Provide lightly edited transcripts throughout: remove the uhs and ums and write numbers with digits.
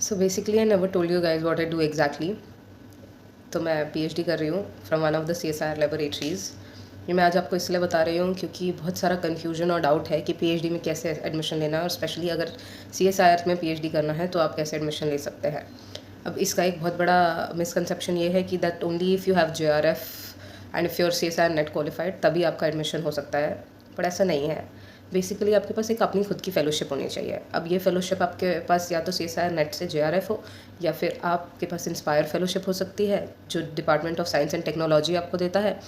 So basically, I never told you guys what I do exactly. तो मैं PhD कर रही हूँ from one of the CSIR laboratories. ये मैं आज आपको इसलिए बता रही हूँ क्योंकि बहुत सारा कन्फ्यूजन और डाउट है कि पीएचडी में कैसे एडमिशन लेना है, और स्पेशली अगर सीएसआईआर में पीएचडी करना है तो आप कैसे एडमिशन ले सकते हैं। अब इसका एक बहुत बड़ा मिसकंसेप्शन ये है कि that only if you have JRF and if your CSIR net qualified तभी आपका एडमिशन हो सकता है, पर ऐसा नहीं है। बेसिकली आपके पास एक अपनी खुद की फ़ेलोशिप होनी चाहिए। अब ये फ़ेलोशिप आपके पास या तो सीएसआईआर नेट से जेआरएफ हो, या फिर आपके पास इंस्पायर फ़ेलोशिप हो सकती है जो department of science and technology आपको देता है।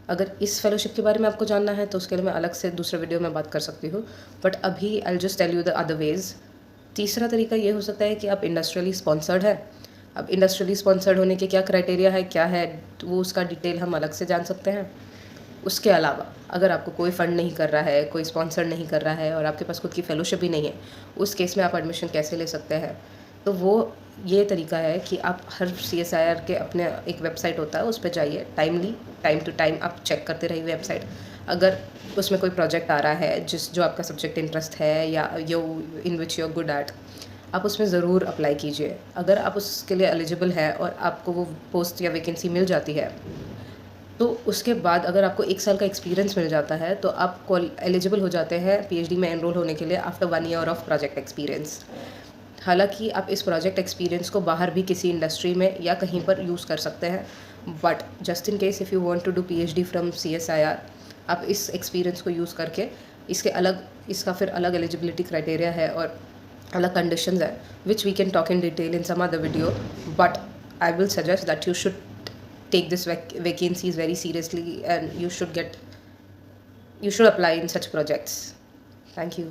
अगर इस फ़ेलोशिप के बारे में आपको जानना है तो उसके लिए मैं अलग से दूसरे वीडियो में बात कर सकती हूँ, बट अभी I just tell you the other ways. तीसरा तरीका ये हो सकता है कि आप इंडस्ट्रियली स्पॉन्सर्ड है। अब इंडस्ट्रियली स्पॉन्सर्ड होने के क्या क्राइटेरिया है, क्या है, तो वो उसका डिटेल हम अलग से जान सकते हैं। उसके अलावा अगर आपको कोई फ़ंड नहीं कर रहा है, कोई स्पॉन्सर नहीं कर रहा है और आपके पास खुद की फ़ेलोशिप भी नहीं है, उस केस में आप एडमिशन कैसे ले सकते हैं। तो वो ये तरीका है कि आप हर सीएसआईआर के अपने एक वेबसाइट होता है, उस पर जाइए, टाइम टू टाइम आप चेक करते रहिए वेबसाइट। अगर उसमें कोई प्रोजेक्ट आ रहा है जो आपका सब्जेक्ट इंटरेस्ट है या यो in which you are good at, आप उसमें ज़रूर अप्लाई कीजिए। अगर आप उसके लिए एलिजिबल है और आपको वो पोस्ट या वैकेंसी मिल जाती है, तो उसके बाद अगर आपको 1 साल का एक्सपीरियंस मिल जाता है तो आप एलिजिबल हो जाते हैं पीएचडी में एनरोल होने के लिए after 1 year of project experience. हालांकि आप इस प्रोजेक्ट एक्सपीरियंस को बाहर भी किसी इंडस्ट्री में या कहीं पर यूज़ कर सकते हैं, but just in case if you want to do PhD from CSIR, आप इस एक्सपीरियंस को यूज़ करके इसका फिर अलग एलिजिबिलिटी क्राइटेरिया है और अलग कंडीशंस है which we can talk in detail in some other video, but I will suggest that you should take this vacancies very seriously and you should apply in such projects. Thank you.